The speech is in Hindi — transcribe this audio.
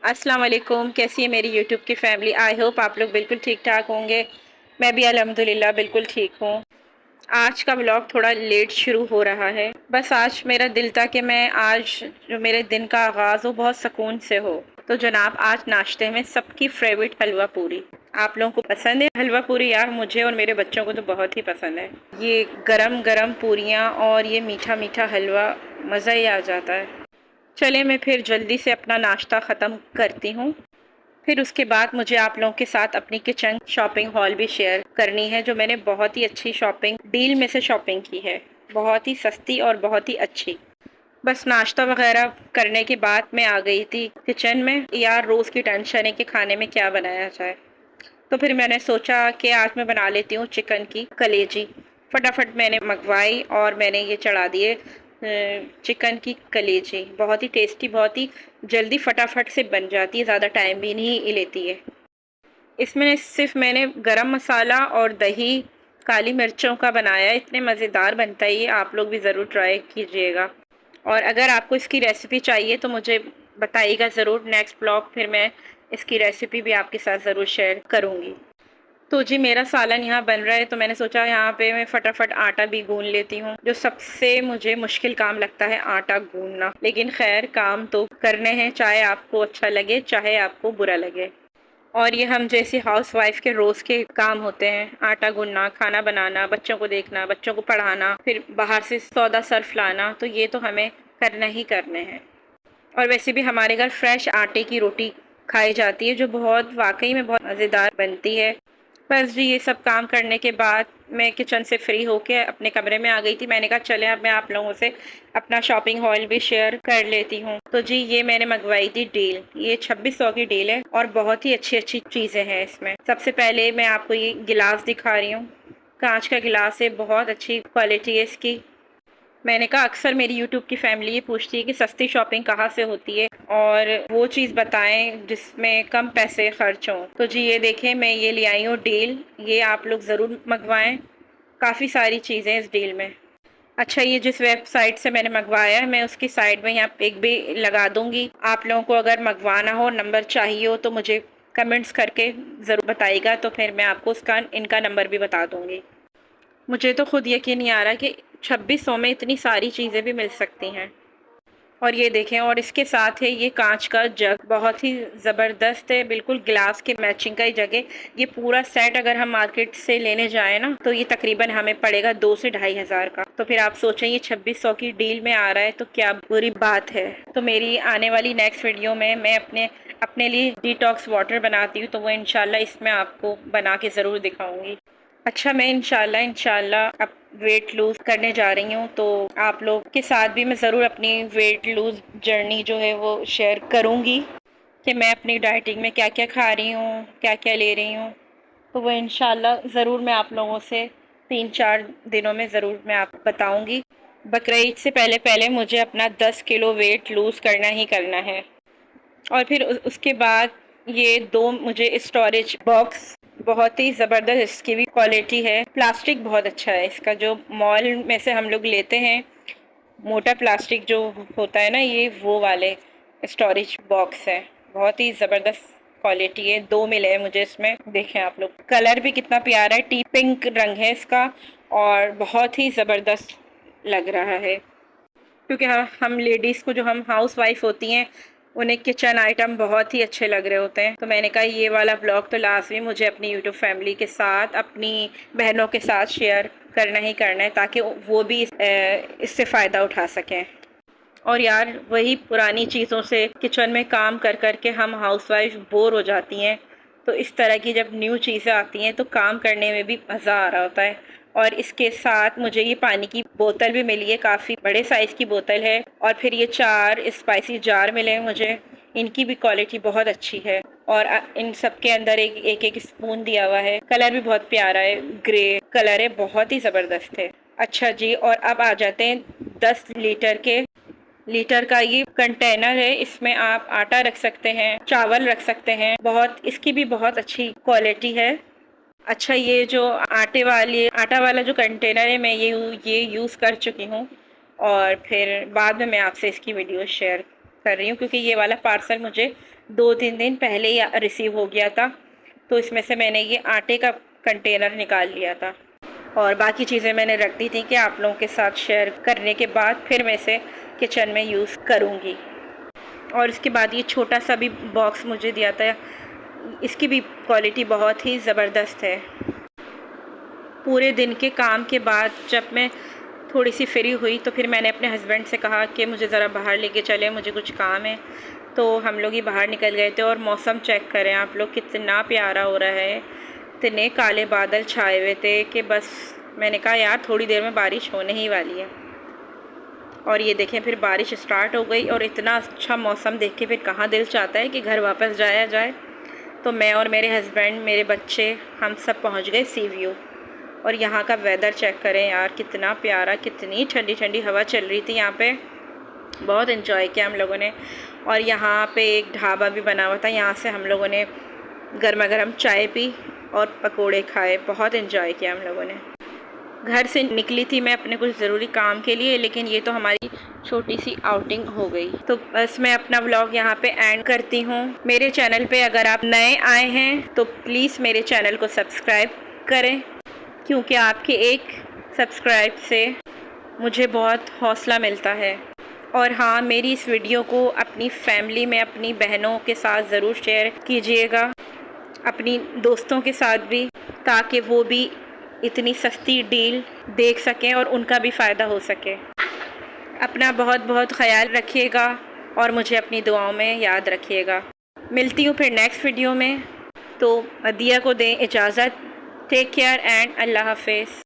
अस्सलाम वालेकुम। कैसी है मेरी यूट्यूब की फैमिली। आई होप आप लोग बिल्कुल ठीक ठाक होंगे। मैं भी अल्हम्दुलिल्लाह बिल्कुल ठीक हूँ। आज का व्लॉग थोड़ा लेट शुरू हो रहा है। बस आज मेरा दिल था कि मैं आज जो मेरे दिन का आगाज़ हो बहुत सुकून से हो। तो जनाब आज नाश्ते में सबकी फेवरेट हलवा पूरी। आप लोगों को पसंद है हलवा पूरी? यार मुझे और मेरे बच्चों को तो बहुत ही पसंद है। ये गरम गरम पूरियाँ और ये मीठा मीठा हलवा, मज़ा ही आ जाता है। चले मैं फिर जल्दी से अपना नाश्ता ख़त्म करती हूँ। फिर उसके बाद मुझे आप लोगों के साथ अपनी किचन शॉपिंग हॉल भी शेयर करनी है, जो मैंने बहुत ही अच्छी शॉपिंग डील में से शॉपिंग की है। बहुत ही सस्ती और बहुत ही अच्छी। बस नाश्ता वगैरह करने के बाद मैं आ गई थी किचन में। यार रोज़ की टेंशन है कि खाने में क्या बनाया जाए। तो फिर मैंने सोचा कि आज मैं बना लेती हूँ चिकन की कलेजी। फटाफट मैंने मंगवाई और मैंने ये चढ़ा दिए चिकन की कलेजी। बहुत ही टेस्टी, बहुत ही जल्दी फटाफट से बन जाती है, ज़्यादा टाइम भी नहीं लेती है। इसमें सिर्फ मैंने गरम मसाला और दही, काली मिर्चों का बनाया। इतने मज़ेदार बनता है ये, आप लोग भी ज़रूर ट्राई कीजिएगा। और अगर आपको इसकी रेसिपी चाहिए तो मुझे बताइएगा ज़रूर। नेक्स्ट ब्लॉग फिर मैं इसकी रेसिपी भी आपके साथ ज़रूर शेयर करूँगी। तो जी मेरा सालन यहाँ बन रहा है, तो मैंने सोचा यहाँ पे मैं फटाफट आटा भी गूंद लेती हूँ। जो सबसे मुझे मुश्किल काम लगता है आटा गूंदना, लेकिन खैर काम तो करने हैं, चाहे आपको अच्छा लगे चाहे आपको बुरा लगे। और ये हम जैसी हाउस वाइफ के रोज़ के काम होते हैं, आटा गूंदना, खाना बनाना, बच्चों को देखना, बच्चों को पढ़ाना, फिर बाहर से सौदा सर्फ लाना, तो ये तो हमें करना ही करने हैं। और वैसे भी हमारे घर फ्रेश आटे की रोटी खाई जाती है, जो बहुत वाकई में बहुत मज़ेदार बनती है। बस जी ये सब काम करने के बाद मैं किचन से फ्री होके अपने कमरे में आ गई थी। मैंने कहा चले अब मैं आप लोगों से अपना शॉपिंग हॉल भी शेयर कर लेती हूँ। तो जी ये मैंने मंगवाई थी डील। ये 2600 की डील है और बहुत ही अच्छी अच्छी चीज़ें हैं इसमें। सबसे पहले मैं आपको ये गिलास दिखा रही हूँ। कांच का गिलास है, बहुत अच्छी क्वालिटी है इसकी। मैंने कहा अक्सर मेरी यूट्यूब की फैमिली ये पूछती है कि सस्ती शॉपिंग कहाँ से होती है और वो चीज़ बताएं जिसमें कम पैसे खर्च हों। तो जी ये देखें, मैं ये ले आई हूँ डील। ये आप लोग ज़रूर मंगवाएं। काफ़ी सारी चीज़ें इस डील में। अच्छा, ये जिस वेबसाइट से मैंने मंगवाया है मैं उसकी साइड में यहाँ पिक भी लगा दूँगी। आप लोगों को अगर मंगवाना हो, नंबर चाहिए हो तो मुझे कमेंट्स करके ज़रूर बताइएगा, तो फिर मैं आपको उसका इनका नंबर भी बता दूँगी। मुझे तो खुद यकीन नहीं आ रहा कि 2600 में इतनी सारी चीज़ें भी मिल सकती हैं। और ये देखें, और इसके साथ है ये कांच का जग, बहुत ही ज़बरदस्त है, बिल्कुल ग्लास के मैचिंग का ही जग है। ये पूरा सेट अगर हम मार्केट से लेने जाएं ना तो ये तकरीबन हमें पड़ेगा 2 से ढाई हज़ार का। तो फिर आप सोचें ये 2600 की डील में आ रहा है तो क्या बुरी बात है। तो मेरी आने वाली नेक्स्ट वीडियो में मैं अपने लिए डिटॉक्स वाटर बनाती हूँ, तो वो इंशाल्लाह इसमें आपको बना के ज़रूर दिखाऊंगी। अच्छा, मैं इंशाल्लाह अब वेट लूज़ करने जा रही हूँ, तो आप लोग के साथ भी मैं ज़रूर अपनी वेट लूज़ जर्नी जो है वो शेयर करूँगी कि मैं अपनी डाइटिंग में क्या क्या खा रही हूँ, क्या क्या ले रही हूँ। तो वो इंशाल्लाह ज़रूर मैं आप लोगों से 3-4 दिनों में ज़रूर मैं आप बताऊँगी। बकरीद से पहले पहले मुझे अपना 10 किलो वेट लूज़ करना ही करना है। और फिर उसके बाद ये 2 मुझे स्टोरेज बॉक्स, बहुत ही ज़बरदस्त इसकी भी क्वालिटी है। प्लास्टिक बहुत अच्छा है इसका, जो मॉल में से हम लोग लेते हैं मोटा प्लास्टिक जो होता है ना, ये वो वाले स्टोरेज बॉक्स है। बहुत ही ज़बरदस्त क्वालिटी है। 2 मिले हैं मुझे इसमें। देखें आप लोग, कलर भी कितना प्यारा है, टी पिंक रंग है इसका और बहुत ही ज़बरदस्त लग रहा है। क्योंकि हम लेडीज़ को, जो हम हाउस वाइफ होती हैं, उन्हें किचन आइटम बहुत ही अच्छे लग रहे होते हैं। तो मैंने कहा ये वाला ब्लॉग तो लाजमी मुझे अपनी यूट्यूब फैमिली के साथ, अपनी बहनों के साथ शेयर करना ही करना है, ताकि वो भी इससे फ़ायदा उठा सकें। और यार वही पुरानी चीज़ों से किचन में काम कर कर के हम हाउसवाइफ बोर हो जाती हैं, तो इस तरह की जब न्यू चीज़ें आती हैं तो काम करने में भी मज़ा आ रहा होता है। और इसके साथ मुझे ये पानी की बोतल भी मिली है, काफ़ी बड़े साइज़ की बोतल है। और फिर ये 4 स्पाइसी जार मिले हैं मुझे, इनकी भी क्वालिटी बहुत अच्छी है। और इन सब के अंदर एक एक स्पून दिया हुआ है। कलर भी बहुत प्यारा है, ग्रे कलर है, बहुत ही ज़बरदस्त है। अच्छा जी, और अब आ जाते हैं 10 लीटर का ये कंटेनर है। इसमें आप आटा रख सकते हैं, चावल रख सकते हैं। बहुत इसकी भी बहुत अच्छी क्वालिटी है। अच्छा, ये जो आटा वाला जो कंटेनर है, मैं ये यूज़ कर चुकी हूँ और फिर बाद में मैं आपसे इसकी वीडियो शेयर कर रही हूँ, क्योंकि ये वाला पार्सल मुझे 2-3 दिन पहले ही रिसीव हो गया था। तो इसमें से मैंने ये आटे का कंटेनर निकाल लिया था और बाकी चीज़ें मैंने रख दी थी कि आप लोगों के साथ शेयर करने के बाद फिर मैं इसे किचन में यूज़ करूँगी। और इसके बाद ये छोटा सा भी बॉक्स मुझे दिया था, इसकी भी क्वालिटी बहुत ही ज़बरदस्त है। पूरे दिन के काम के बाद जब मैं थोड़ी सी फ्री हुई तो फिर मैंने अपने हस्बैंड से कहा कि मुझे ज़रा बाहर लेके चले, मुझे कुछ काम है। तो हम लोग ही बाहर निकल गए थे और मौसम चेक करें आप लोग, कितना प्यारा हो रहा है। इतने काले बादल छाए हुए थे कि बस मैंने कहा यार थोड़ी देर में बारिश होने ही वाली है। और ये देखें फिर बारिश स्टार्ट हो गई और इतना अच्छा मौसम देख के फिर कहाँ दिल चाहता है कि घर वापस जाया जाए। तो मैं और मेरे हस्बैंड, मेरे बच्चे, हम सब पहुँच गए सी व्यू। और यहाँ का वेदर चेक करें यार, कितना प्यारा, कितनी ठंडी ठंडी हवा चल रही थी यहाँ पे। बहुत इन्जॉय किया हम लोगों ने। और यहाँ पे एक ढाबा भी बना हुआ था, यहाँ से हम लोगों ने गर्मा गर्म चाय पी और पकोड़े खाए। बहुत इन्जॉय किया हम लोगों ने। घर से निकली थी मैं अपने कुछ ज़रूरी काम के लिए, लेकिन ये तो हमारी छोटी सी आउटिंग हो गई। तो बस मैं अपना व्लॉग यहाँ पे एंड करती हूँ। मेरे चैनल पे अगर आप नए आए हैं तो प्लीज़ मेरे चैनल को सब्सक्राइब करें, क्योंकि आपके एक सब्सक्राइब से मुझे बहुत हौसला मिलता है। और हाँ, मेरी इस वीडियो को अपनी फैमिली में अपनी बहनों के साथ ज़रूर शेयर कीजिएगा, अपनी दोस्तों के साथ भी, ताकि वो भी इतनी सस्ती डील देख सकें और उनका भी फ़ायदा हो सके। अपना बहुत बहुत ख्याल रखिएगा और मुझे अपनी दुआओं में याद रखिएगा। मिलती हूँ फिर नेक्स्ट वीडियो में। तो दिया को दें इजाज़त। टेक केयर एंड अल्लाह हाफिज़।